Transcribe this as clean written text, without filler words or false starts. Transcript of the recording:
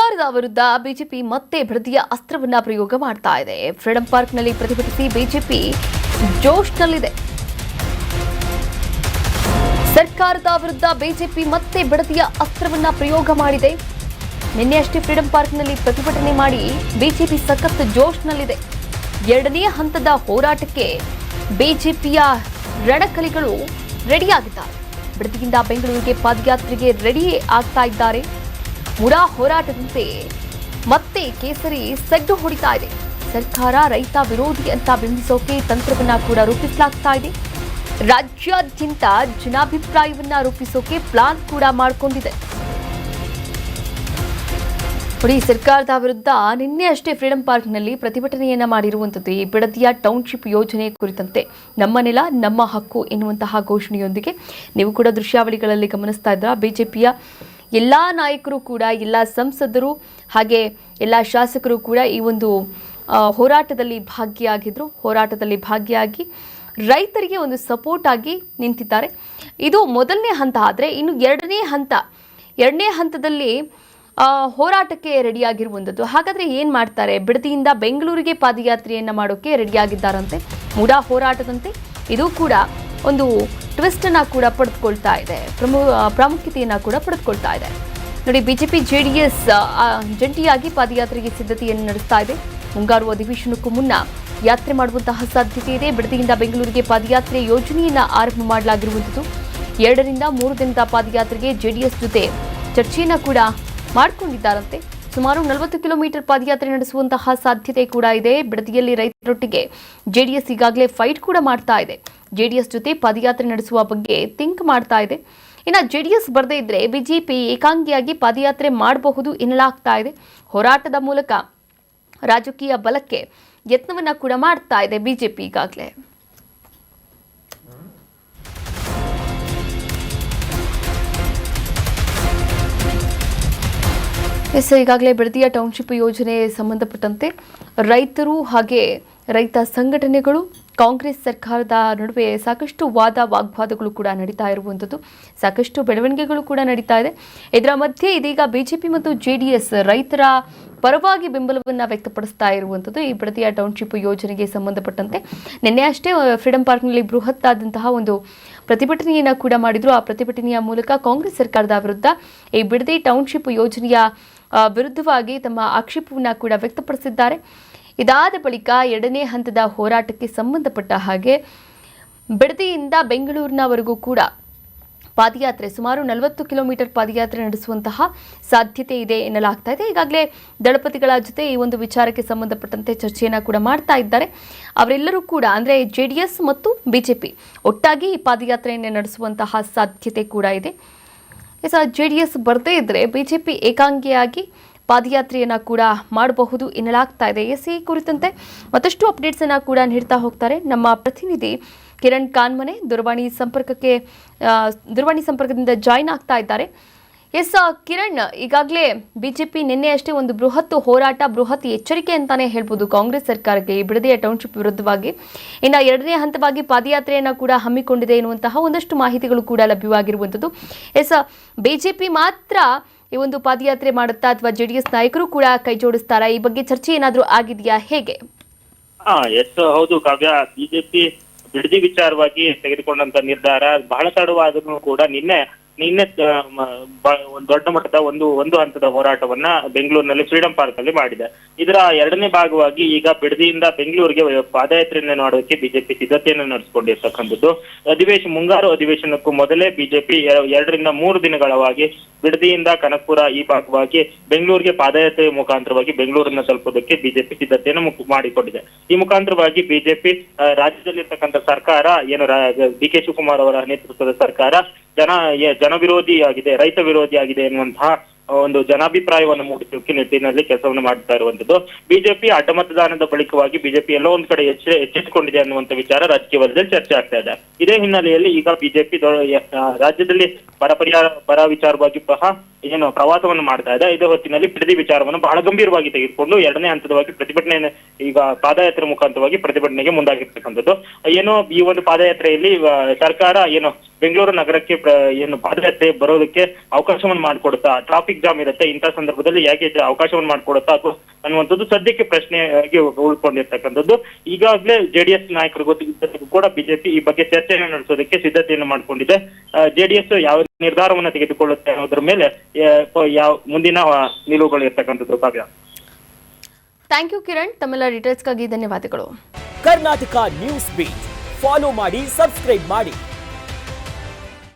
ಸರ್ಕಾರದ ವಿರುದ್ಧ ಬಿಜೆಪಿ ಮತ್ತೆ ಬೃಹತಿಯ ಅಸ್ತ್ರವನ್ನ ಪ್ರಯೋಗ ಮಾಡ್ತಾ ಇದೆ. ಫ್ರೀಡಂ ಪಾರ್ಕ್ನಲ್ಲಿ ಪ್ರತಿಭಟಿಸಿ ಬಿಜೆಪಿ ಜೋಶ್ನಲ್ಲಿದೆ. ಸರ್ಕಾರದ ವಿರುದ್ಧ ಬಿಜೆಪಿ ಮತ್ತೆ ಬೃಹತಿಯ ಅಸ್ತ್ರವನ್ನ ಪ್ರಯೋಗ ಮಾಡಿದೆ. ನಿನ್ನೆಯಷ್ಟೇ ಫ್ರೀಡಂ ಪಾರ್ಕ್ನಲ್ಲಿ ಪ್ರತಿಭಟನೆ ಮಾಡಿ ಬಿಜೆಪಿ ಸಖತ್ ಜೋಶ್ನಲ್ಲಿದೆ. ಎರಡನೇ ಹಂತದ ಹೋರಾಟಕ್ಕೆ ಬಿಜೆಪಿಯ ರಣಕಲಿಗಳು ರೆಡಿಯಾಗಿದ್ದಾರೆ. ಬಿಡದಿಯಿಂದ ಬೆಂಗಳೂರಿಗೆ ಪಾದಯಾತ್ರೆಗೆ ರೆಡಿ ಆಗ್ತಾ ಇದ್ದಾರೆ. ಮುಡಾ ಹೋರಾಟದಂತೆ ಮತ್ತೆ ಕೇಸರಿ ಸೆಡ್ಡು ಹೊಡಿತಾ ಇದೆ. ಸರ್ಕಾರ ರೈತ ವಿರೋಧಿ ಅಂತ ಬಿಂಬಿಸೋಕೆ ತಂತ್ರವನ್ನ ಕೂಡ ರೂಪಿಸಲಾಗ್ತಾ ಇದೆ. ರಾಜ್ಯಾದ್ಯಂತ ಜನಾಭಿಪ್ರಾಯವನ್ನ ರೂಪಿಸೋಕೆ ಪ್ಲಾನ್ ಕೂಡ ಮಾಡಿಕೊಂಡಿದೆ. ನೋಡಿ, ಸರ್ಕಾರದ ವಿರುದ್ಧ ನಿನ್ನೆ ಅಷ್ಟೇ ಫ್ರೀಡಂ ಪಾರ್ಕ್ನಲ್ಲಿ ಪ್ರತಿಭಟನೆಯನ್ನ ಮಾಡಿರುವಂಥದ್ದು ಈ ಬಿಡದಿಯ ಟೌನ್ಶಿಪ್ ಯೋಜನೆ ಕುರಿತಂತೆ ನಮ್ಮ ನೆಲ ನಮ್ಮ ಹಕ್ಕು ಎನ್ನುವಂತಹ ಘೋಷಣೆಯೊಂದಿಗೆ ನೀವು ಕೂಡ ದೃಶ್ಯಾವಳಿಗಳಲ್ಲಿ ಗಮನಿಸ್ತಾ ಇದ್ದೀರಾ. ಬಿಜೆಪಿಯ ಎಲ್ಲ ನಾಯಕರು ಕೂಡ, ಎಲ್ಲ ಸಂಸದರು ಹಾಗೆ ಎಲ್ಲ ಶಾಸಕರು ಕೂಡ ಈ ಒಂದು ಹೋರಾಟದಲ್ಲಿ ಭಾಗಿಯಾಗಿದ್ರು. ಹೋರಾಟದಲ್ಲಿ ಭಾಗಿಯಾಗಿ ರೈತರಿಗೆ ಒಂದು ಸಪೋರ್ಟ್ ಆಗಿ ನಿಂತಿದ್ದಾರೆ. ಇದು ಮೊದಲನೇ ಹಂತ. ಆದರೆ ಇನ್ನು ಎರಡನೇ ಹಂತದಲ್ಲಿ ಹೋರಾಟಕ್ಕೆ ರೆಡಿಯಾಗಿರುವಂಥದ್ದು. ಹಾಗಾದರೆ ಏನು ಮಾಡ್ತಾರೆ? ಬಿಡದಿಯಿಂದ ಬೆಂಗಳೂರಿಗೆ ಪಾದಯಾತ್ರೆಯನ್ನು ಮಾಡೋಕ್ಕೆ ರೆಡಿಯಾಗಿದ್ದಾರಂತೆ. ಮುಡಾ ಹೋರಾಟದಂತೆ ಇದು ಕೂಡ ಒಂದು ಟ್ವಿಸ್ಟನ್ನು ಕೂಡ ಪಡೆದುಕೊಳ್ತಾ ಇದೆ, ಪ್ರಾಮುಖ್ಯತೆಯನ್ನು ಕೂಡ ಪಡೆದುಕೊಳ್ತಾ ಇದೆ. ನೋಡಿ, ಬಿಜೆಪಿ ಜೆಡಿಎಸ್ ಜಂಟಿಯಾಗಿ ಪಾದಯಾತ್ರೆಗೆ ಸಿದ್ಧತೆಯನ್ನು ನಡೆಸ್ತಾ ಇದೆ. ಮುಂಗಾರು ಅಧಿವೇಶನಕ್ಕೂ ಮುನ್ನ ಯಾತ್ರೆ ಮಾಡುವಂತಹ ಸಾಧ್ಯತೆ ಇದೆ. ಬಿಡದಿಯಿಂದ ಬೆಂಗಳೂರಿಗೆ ಪಾದಯಾತ್ರೆ ಯೋಜನೆಯನ್ನು ಆರಂಭ ಮಾಡಲಾಗಿರುವಂಥದ್ದು. 2 ರಿಂದ 3 ದಿನದ ಪಾದಯಾತ್ರೆಗೆ ಜೆಡಿಎಸ್ ಜೊತೆ ಚರ್ಚೆಯನ್ನು ಕೂಡ ಮಾಡಿಕೊಂಡಿದ್ದಾರಂತೆ. ಸುಮಾರು 40 ಕಿಲೋಮೀಟರ್ ಪಾದಯಾತ್ರೆ ನಡೆಸುವಂತಹ ಸಾಧ್ಯತೆ ಕೂಡ ಇದೆ. ಬಿಡದಿಯಲ್ಲಿ ರೈತರೊಟ್ಟಿಗೆ ಜೆಡಿಎಸ್ ಈಗಾಗಲೇ ಫೈಟ್ ಕೂಡ ಮಾಡ್ತಾ ಇದೆ. ಜೆಡಿಎಸ್ ಜೊತೆ ಪಾದಯಾತ್ರೆ ನಡೆಸುವ ಬಗ್ಗೆ ಥಿಂಕ್ ಮಾಡ್ತಾ ಇದೆ. ಇನ್ನು ಜೆಡಿಎಸ್ ಬರದೇ ಇದ್ರೆ ಬಿಜೆಪಿ ಏಕಾಂಗಿಯಾಗಿ ಪಾದಯಾತ್ರೆ ಮಾಡಬಹುದು ಎನ್ನಲಾಗ್ತಾ ಇದೆ. ಹೋರಾಟದ ಮೂಲಕ ರಾಜಕೀಯ ಬಲಕ್ಕೆ ಯತ್ನವನ್ನ ಕೂಡ ಮಾಡ್ತಾ ಇದೆ ಬಿಜೆಪಿ ಈಗಾಗಲೇ. ಈಗಾಗಲೇ ಬಿಡದಿಯ ಟೌನ್ಶಿಪ್ ಯೋಜನೆ ಸಂಬಂಧಪಟ್ಟಂತೆ ರೈತರು ಹಾಗೆ ರೈತ ಸಂಘಟನೆಗಳು ಕಾಂಗ್ರೆಸ್ ಸರ್ಕಾರದ ನಡುವೆ ಸಾಕಷ್ಟು ವಾಗ್ವಾದಗಳು ಕೂಡ ನಡೀತಾ ಇರುವಂಥದ್ದು. ಸಾಕಷ್ಟು ಬೆಳವಣಿಗೆಗಳು ಕೂಡ ನಡೀತಾ ಇದೆ. ಇದರ ಮಧ್ಯೆ ಇದೀಗ ಬಿಜೆಪಿ ಮತ್ತು ಜೆಡಿಎಸ್ ರೈತರ ಪರವಾಗಿ ಬೆಂಬಲವನ್ನು ವ್ಯಕ್ತಪಡಿಸ್ತಾ ಇರುವಂಥದ್ದು. ಈ ಬಿಡದಿಯ ಟೌನ್ಶಿಪ್ ಯೋಜನೆಗೆ ಸಂಬಂಧಪಟ್ಟಂತೆ ನಿನ್ನೆ ಅಷ್ಟೇ ಫ್ರೀಡಂ ಪಾರ್ಕ್ನಲ್ಲಿ ಬೃಹತ್ ಆದಂತಹ ಒಂದು ಪ್ರತಿಭಟನೆಯನ್ನು ಕೂಡ ಮಾಡಿದ್ರು. ಆ ಪ್ರತಿಭಟನೆಯ ಮೂಲಕ ಕಾಂಗ್ರೆಸ್ ಸರ್ಕಾರದ ವಿರುದ್ಧ ಈ ಬಿಡದಿ ಟೌನ್ಶಿಪ್ ಯೋಜನೆಯ ವಿರುದ್ಧವಾಗಿ ತಮ್ಮ ಆಕ್ಷೇಪವನ್ನು ಕೂಡ ವ್ಯಕ್ತಪಡಿಸಿದ್ದಾರೆ. ಇದಾದ ಬಳಿಕ 2ನೇ ಹಂತದ ಹೋರಾಟಕ್ಕೆ ಸಂಬಂಧಪಟ್ಟ ಹಾಗೆ ಬಿಡದಿಯಿಂದ ಬೆಂಗಳೂರಿನವರೆಗೂ ಕೂಡ ಪಾದಯಾತ್ರೆ ಸುಮಾರು 40 ಕಿಲೋಮೀಟರ್ ಪಾದಯಾತ್ರೆ ನಡೆಸುವಂತಹ ಸಾಧ್ಯತೆ ಇದೆ ಎನ್ನಲಾಗ್ತಾ ಇದೆ. ಈಗಾಗಲೇ ದಳಪತಿಗಳ ಜೊತೆ ಈ ಒಂದು ವಿಚಾರಕ್ಕೆ ಸಂಬಂಧಪಟ್ಟಂತೆ ಚರ್ಚೆಯನ್ನು ಕೂಡ ಮಾಡ್ತಾ ಇದ್ದಾರೆ. ಅವರೆಲ್ಲರೂ ಕೂಡ ಅಂದರೆ ಜೆಡಿಎಸ್ ಮತ್ತು ಬಿಜೆಪಿ ಒಟ್ಟಾಗಿ ಈ ಪಾದಯಾತ್ರೆಯನ್ನು ನಡೆಸುವಂತಹ ಸಾಧ್ಯತೆ ಕೂಡ ಇದೆ. ಜೆಡಿಎಸ್ ಬರದೇ ಇದ್ದರೆ ಬಿಜೆಪಿ ಏಕಾಂಗಿಯಾಗಿ ಪಾದಯಾತ್ರೆಯನ್ನು ಕೂಡ ಮಾಡಬಹುದು ಎನ್ನಲಾಗ್ತಾ ಇದೆ. ಈ ಕುರಿತಂತೆ ಮತ್ತಷ್ಟು ಅಪ್ಡೇಟ್ಸನ್ನು ಕೂಡ ನೀಡ್ತಾ ಹೋಗ್ತಾರೆ ನಮ್ಮ ಪ್ರತಿನಿಧಿ ಕಿರಣ್ ಕಾನ್ಮನೆ. ದೂರವಾಣಿ ಸಂಪರ್ಕದಿಂದ ಜಾಯಿನ್ ಆಗ್ತಾ ಇದ್ದಾರೆ. ಕಿರಣ್, ಈಗಾಗಲೇ ಬಿಜೆಪಿ ನಿನ್ನೆ ಅಷ್ಟೇ ಒಂದು ಬೃಹತ್ ಹೋರಾಟ, ಬೃಹತ್ ಎಚ್ಚರಿಕೆ ಅಂತಾನೆ ಹೇಳ್ಬೋದು ಕಾಂಗ್ರೆಸ್ ಸರ್ಕಾರಕ್ಕೆ ಈ ಬಿಡದಿಯ ಟೌನ್ಶಿಪ್ ವಿರುದ್ಧವಾಗಿ. ಇನ್ನು 2ನೇ ಹಂತವಾಗಿ ಪಾದಯಾತ್ರೆಯನ್ನು ಕೂಡ ಹಮ್ಮಿಕೊಂಡಿದೆ ಎನ್ನುವಂತಹ ಒಂದಷ್ಟು ಮಾಹಿತಿಗಳು ಕೂಡ ಲಭ್ಯವಾಗಿರುವಂಥದ್ದು. ಬಿಜೆಪಿ ಮಾತ್ರ ಈ ಒಂದು ಪಾದಯಾತ್ರೆ ಮಾಡುತ್ತಾ ಅಥವಾ ಜೆಡಿಎಸ್ ನಾಯಕರು ಕೂಡ ಕೈ ಜೋಡಿಸ್ತಾರಾ? ಈ ಬಗ್ಗೆ ಚರ್ಚೆ ಏನಾದರೂ ಆಗಿದೆಯಾ, ಹೇಗೆ? ಹೌದು ಕಾವ್ಯ, ಬಿಜೆಪಿ ಬಿಡದಿ ವಿಚಾರವಾಗಿ ತೆಗೆದುಕೊಂಡಂತ ನಿರ್ಧಾರ ಬಹಳ ತಡವಾದರೂ ಕೂಡ ನಿನ್ನೆ ಒಂದು ದೊಡ್ಡ ಮಟ್ಟದ ಒಂದು ಹಂತದ ಹೋರಾಟವನ್ನ ಬೆಂಗಳೂರಿನಲ್ಲಿ ಫ್ರೀಡಂ ಪಾರ್ಕ್ ಅಲ್ಲಿ ಮಾಡಿದೆ. ಇದರ 2ನೇ ಭಾಗವಾಗಿ ಈಗ ಬಿಡದಿಯಿಂದ ಬೆಂಗಳೂರಿಗೆ ಪಾದಯಾತ್ರೆಯನ್ನು ಮಾಡೋದಕ್ಕೆ ಬಿಜೆಪಿ ಸಿದ್ಧತೆಯನ್ನು ನಡೆಸಿಕೊಂಡಿರ್ತಕ್ಕಂಥದ್ದು. ಮುಂಗಾರು ಅಧಿವೇಶನಕ್ಕೂ ಮೊದಲೇ ಬಿಜೆಪಿ 2 ರಿಂದ 3 ದಿನಗಳವಾಗಿ ಬಿಡದಿಯಿಂದ ಕನಕಪುರ ಈ ಭಾಗವಾಗಿ ಬೆಂಗಳೂರಿಗೆ ಪಾದಯಾತ್ರೆ ಮುಖಾಂತರವಾಗಿ ಬೆಂಗಳೂರನ್ನ ತಲುಪೋದಕ್ಕೆ ಬಿಜೆಪಿ ಸಿದ್ಧತೆಯನ್ನು ಮಾಡಿಕೊಂಡಿದೆ. ಈ ಮುಖಾಂತರವಾಗಿ ಬಿಜೆಪಿ ರಾಜ್ಯದಲ್ಲಿರ್ತಕ್ಕಂಥ ಸರ್ಕಾರ ಏನು ಡಿ ಕೆ ಶಿವಕುಮಾರ್ ಅವರ ನೇತೃತ್ವದ ಸರ್ಕಾರ ಜನವಿರೋಧಿಯಾಗಿದೆ, ರೈತ ವಿರೋಧಿಯಾಗಿದೆ ಎನ್ನುವಂತಹ ಒಂದು ಜನಾಭಿಪ್ರಾಯವನ್ನು ಮೂಡಿಸೋಕೆ ನಿಟ್ಟಿನಲ್ಲಿ ಕೆಲಸವನ್ನು ಮಾಡ್ತಾ ಇರುವಂತದ್ದು. ಬಿಜೆಪಿ ಅಡ್ಡಮತದಾನದ ಬಳಿಕವಾಗಿ ಬಿಜೆಪಿ ಎಲ್ಲೋ ಒಂದ್ ಕಡೆ ಎಚ್ಚೆತ್ತುಕೊಂಡಿದೆ ಅನ್ನುವಂತ ವಿಚಾರ ರಾಜಕೀಯ ವಲಯದಲ್ಲಿ ಚರ್ಚೆ ಆಗ್ತಾ ಇದೆ. ಇದೇ ಹಿನ್ನೆಲೆಯಲ್ಲಿ ಈಗ ಬಿಜೆಪಿ ರಾಜ್ಯದಲ್ಲಿ ಬರ ವಿಚಾರವಾಗಿ ಸಹ ಏನು ಪ್ರವಾಸವನ್ನು ಮಾಡ್ತಾ ಇದೆ. ಇದೇ ಹೊತ್ತಿನಲ್ಲಿ ಬಿಡದಿ ವಿಚಾರವನ್ನು ಬಹಳ ಗಂಭೀರವಾಗಿ ತೆಗೆದುಕೊಂಡು 2ನೇ ಹಂತದವಾಗಿ ಪ್ರತಿಭಟನೆ ಈಗ ಪಾದಯಾತ್ರೆ ಮುಖಾಂತರವಾಗಿ ಪ್ರತಿಭಟನೆಗೆ ಮುಂದಾಗಿರ್ತಕ್ಕಂಥದ್ದು. ಏನು ಈ ಒಂದು ಪಾದಯಾತ್ರೆಯಲ್ಲಿ ಸರ್ಕಾರ ಏನು ಬೆಂಗಳೂರು ನಗರಕ್ಕೆ ಏನು ಪಾದಯಾತ್ರೆ ಬರೋದಕ್ಕೆ ಅವಕಾಶವನ್ನು ಮಾಡಿಕೊಡುತ್ತಾ, ಟ್ರಾಫಿಕ್ ಜಾಮ್ ಇರುತ್ತೆ, ಇಂತಹ ಸಂದರ್ಭದಲ್ಲಿ ಯಾಕೆ ಅವಕಾಶವನ್ನು ಮಾಡಿಕೊಡುತ್ತಾ ಅಥವಾ ಅನ್ನುವಂಥದ್ದು ಸದ್ಯಕ್ಕೆ ಪ್ರಶ್ನೆಯಾಗಿ ಉಳ್ಕೊಂಡಿರ್ತಕ್ಕಂಥದ್ದು. ಈಗಾಗಲೇ JDS ನಾಯಕರು ಗೊತ್ತಿದ್ದಕ್ಕೂ ಕೂಡ ಬಿಜೆಪಿ ಈ ಬಗ್ಗೆ ಚರ್ಚೆಯನ್ನು ನಡೆಸೋದಕ್ಕೆ ಸಿದ್ಧತೆಯನ್ನು ಮಾಡಿಕೊಂಡಿದೆ. JDS ಯಾವ ನಿರ್ಧಾರವನ್ನು ತೆಗೆದುಕೊಳ್ಳುತ್ತೆ ಅನ್ನೋದ್ರ ಮೇಲೆ ಯಾವ ಮುಂದಿನ ನಿಲುವುಗಳು ಇರ್ತಕ್ಕಂಥದ್ದು. ಕಾವ್ಯ, ಥ್ಯಾಂಕ್ ಯು ಕಿರಣ್, ತಮ್ಮೆಲ್ಲ ಡೀಟೇಲ್ಸ್ಗಾಗಿ ಧನ್ಯವಾದಗಳು. ಕರ್ನಾಟಕ ನ್ಯೂಸ್ ಬೀಟ್ ಫಾಲೋ ಮಾಡಿ, ಸಬ್ಸ್ಕ್ರೈಬ್ ಮಾಡಿ.